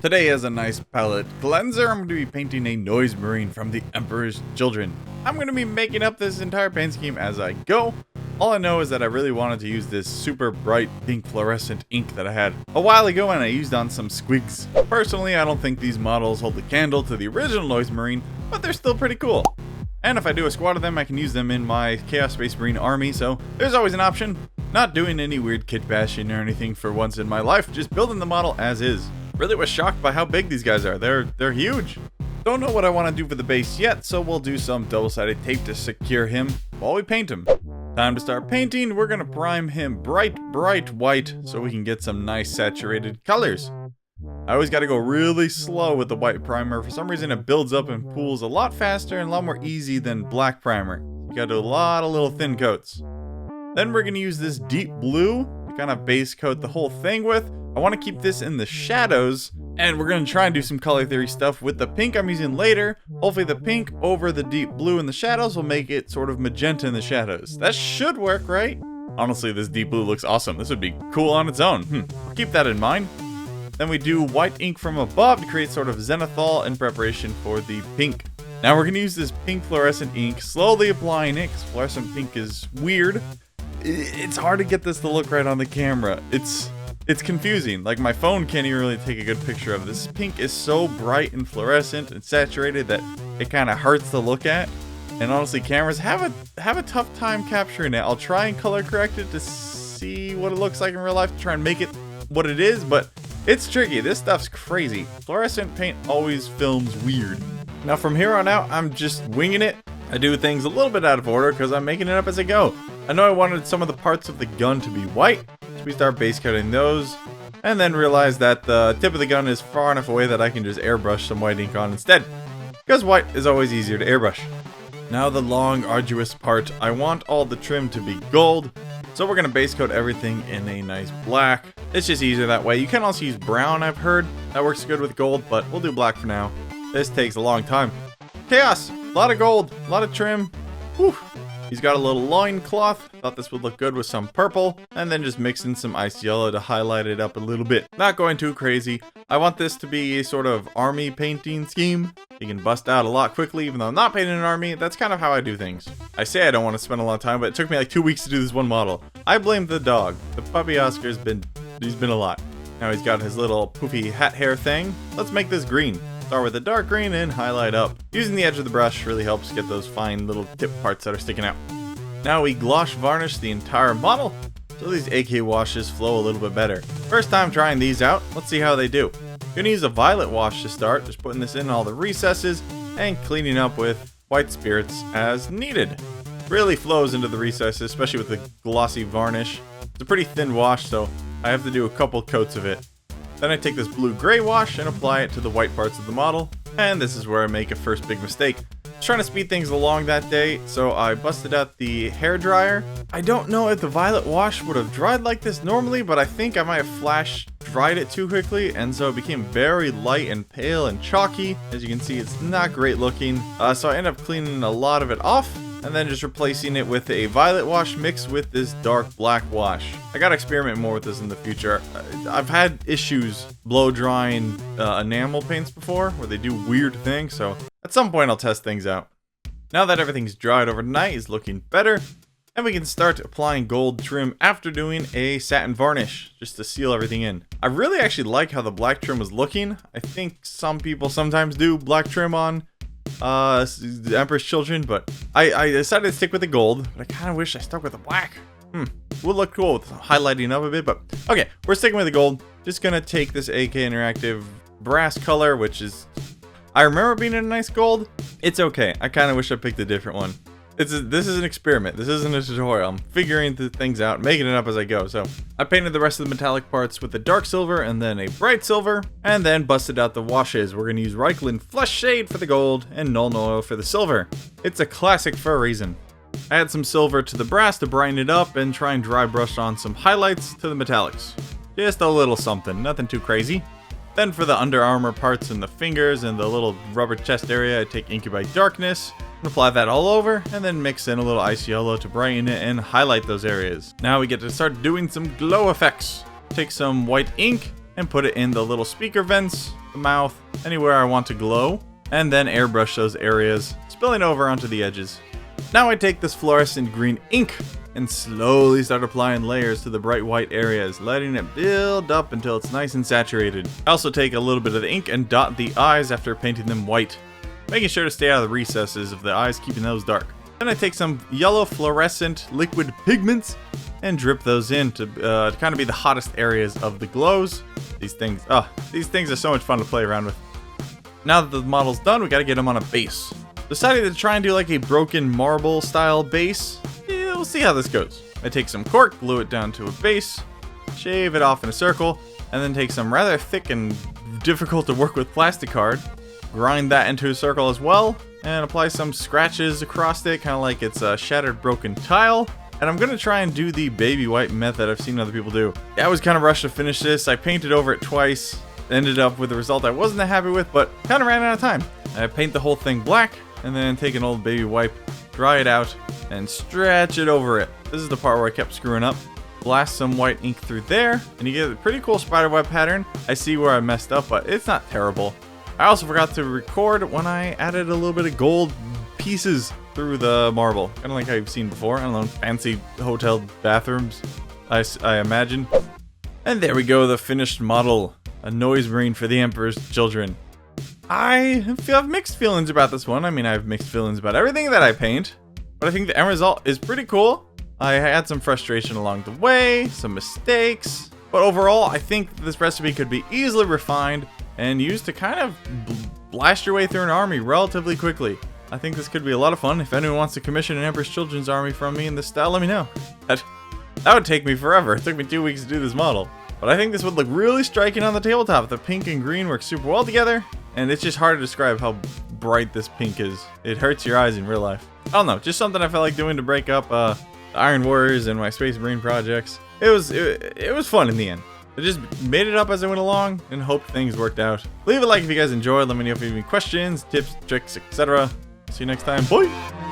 Today, as a nice palette cleanser, I'm going to be painting a noise marine from the Emperor's Children. I'm going to be making up this entire paint scheme as I go. All I know is that I really wanted to use this super bright pink fluorescent ink that I had a while ago and I used on some squigs. Personally, I don't think these models hold a candle to the original noise marine, but they're still pretty cool. And if I do a squad of them, I can use them in my Chaos Space Marine army, so there's always an option. Not doing any weird kit bashing or anything for once in my life, just building the model as is. Really was shocked by how big these guys are. They're huge. Don't know what I want to do for the base yet, so we'll do some double-sided tape to secure him while we paint him. Time to start painting. We're gonna prime him bright white so we can get some nice saturated colors. I always gotta go really slow with the white primer. For some reason it builds up and pools a lot faster and a lot more easy than black primer. You gotta do a lot of little thin coats. Then we're gonna use this deep blue to kind of base coat the whole thing with. I want to keep this in the shadows, and we're going to try and do some color theory stuff with the pink I'm using later. Hopefully the pink over the deep blue in the shadows will make it sort of magenta in the shadows. That should work, right? Honestly, this deep blue looks awesome. This would be cool on its own. I'll keep that in mind. Then we do white ink from above to create sort of zenithal in preparation for the pink. Now we're going to use this pink fluorescent ink, slowly applying it, because fluorescent pink is weird. It's hard to get this to look right on the camera. It's confusing. Like, my phone can't even really take a good picture of this. Pink is so bright and fluorescent and saturated that it kind of hurts to look at. And honestly, cameras have a tough time capturing it. I'll try and color correct it to see what it looks like in real life, to try and make it what it is, but it's tricky. This stuff's crazy. Fluorescent paint always films weird. Now from here on out, I'm just winging it. I do things a little bit out of order because I'm making it up as I go. I know I wanted some of the parts of the gun to be white, so we start base coating those, and then realize that the tip of the gun is far enough away that I can just airbrush some white ink on instead, because white is always easier to airbrush. Now the long, arduous part. I want all the trim to be gold, so we're going to base coat everything in a nice black. It's just easier that way. You can also use brown, I've heard. That works good with gold, but we'll do black for now. This takes a long time. Chaos! A lot of gold, a lot of trim. Whew. He's got a little loincloth. Thought this would look good with some purple, and then just mix in some ice yellow to highlight it up a little bit. Not going too crazy. I want this to be a sort of army painting scheme. You can bust out a lot quickly, even though I'm not painting an army. That's kind of how I do things. I say I don't want to spend a lot of time, but it took me like 2 weeks to do this one model. I blame the dog. The puppy Oscar's been a lot. Now he's got his little poofy hat hair thing. Let's make this green. Start with a dark green and highlight up. Using the edge of the brush really helps get those fine little tip parts that are sticking out. Now we gloss varnish the entire model, so these AK washes flow a little bit better. First time trying these out, let's see how they do. Gonna use a violet wash to start, just putting this in all the recesses and cleaning up with white spirits as needed. Really flows into the recesses, especially with the glossy varnish. It's a pretty thin wash, so I have to do a couple coats of it. Then I take this blue-gray wash and apply it to the white parts of the model, and this is where I make a first big mistake. I was trying to speed things along that day, so I busted out the hair dryer. I don't know if the violet wash would have dried like this normally, but I think I might have flash dried it too quickly, and so it became very light and pale and chalky. As you can see, it's not great looking, so I ended up cleaning a lot of it off, and then just replacing it with a violet wash mixed with this dark black wash. I gotta experiment more with this in the future. I've had issues blow drying enamel paints before, where they do weird things, so at some point I'll test things out. Now that everything's dried overnight, it's looking better, and we can start applying gold trim after doing a satin varnish, just to seal everything in. I really actually like how the black trim was looking. I think some people sometimes do black trim on the Emperor's Children, but I decided to stick with the gold, but I kind of wish I stuck with the black. Would look cool with highlighting up a bit, but okay, we're sticking with the gold. Just gonna take this AK Interactive brass color, which is, I remember being in a nice gold. It's okay. I kind of wish I picked a different one. This is an experiment. This isn't a tutorial. I'm figuring the things out, making it up as I go. So I painted the rest of the metallic parts with a dark silver and then a bright silver, and then busted out the washes. We're gonna use Reikland Flesh Shade for the gold and Nuln Oil for the silver. It's a classic for a reason. Add some silver to the brass to brighten it up and try and dry brush on some highlights to the metallics. Just a little something, nothing too crazy. Then for the under armor parts and the fingers and the little rubber chest area, I take Incubi Darkness and apply that all over, and then mix in a little ice yellow to brighten it and highlight those areas. Now we get to start doing some glow effects. Take some white ink and put it in the little speaker vents, the mouth, anywhere I want to glow, and then airbrush those areas, spilling over onto the edges. Now I take this fluorescent green ink and slowly start applying layers to the bright white areas, letting it build up until it's nice and saturated. I also take a little bit of the ink and dot the eyes after painting them white, making sure to stay out of the recesses of the eyes, keeping those dark. Then I take some yellow fluorescent liquid pigments and drip those in to kind of be the hottest areas of the glows. These things are so much fun to play around with. Now that the model's done, we gotta get them on a base. Decided to try and do like a broken marble style base. Yeah, we'll see how this goes. I take some cork, glue it down to a base, shave it off in a circle, and then take some rather thick and difficult to work with plastic card, grind that into a circle as well, and apply some scratches across it, kind of like it's a shattered broken tile. And I'm gonna try and do the baby white method I've seen other people do. I was kind of rushed to finish this. I painted over it twice, ended up with a result I wasn't that happy with, but kind of ran out of time. I paint the whole thing black, and then take an old baby wipe, dry it out, and stretch it over it. This is the part where I kept screwing up. Blast some white ink through there, and you get a pretty cool spiderweb pattern. I see where I messed up, but it's not terrible. I also forgot to record when I added a little bit of gold pieces through the marble. Kind of like how you've seen before. I don't know, fancy hotel bathrooms, I imagine. And there we go, the finished model. A noise marine for the Emperor's children. I have mixed feelings about this one. I mean, I have mixed feelings about everything that I paint, but I think the end result is pretty cool. I had some frustration along the way, some mistakes, but overall, I think this recipe could be easily refined and used to kind of blast your way through an army relatively quickly. I think this could be a lot of fun. If anyone wants to commission an Emperor's Children's army from me in this style, let me know. That would take me forever. It took me 2 weeks to do this model. But I think this would look really striking on the tabletop. The pink and green work super well together, and it's just hard to describe how bright this pink is. It hurts your eyes in real life. I don't know, just something I felt like doing to break up the Iron Warriors and my Space Marine projects. It was fun in the end. I just made it up as I went along and hoped things worked out. Leave a like if you guys enjoyed. Let me know if you have any questions, tips, tricks, etc. See you next time. Bye!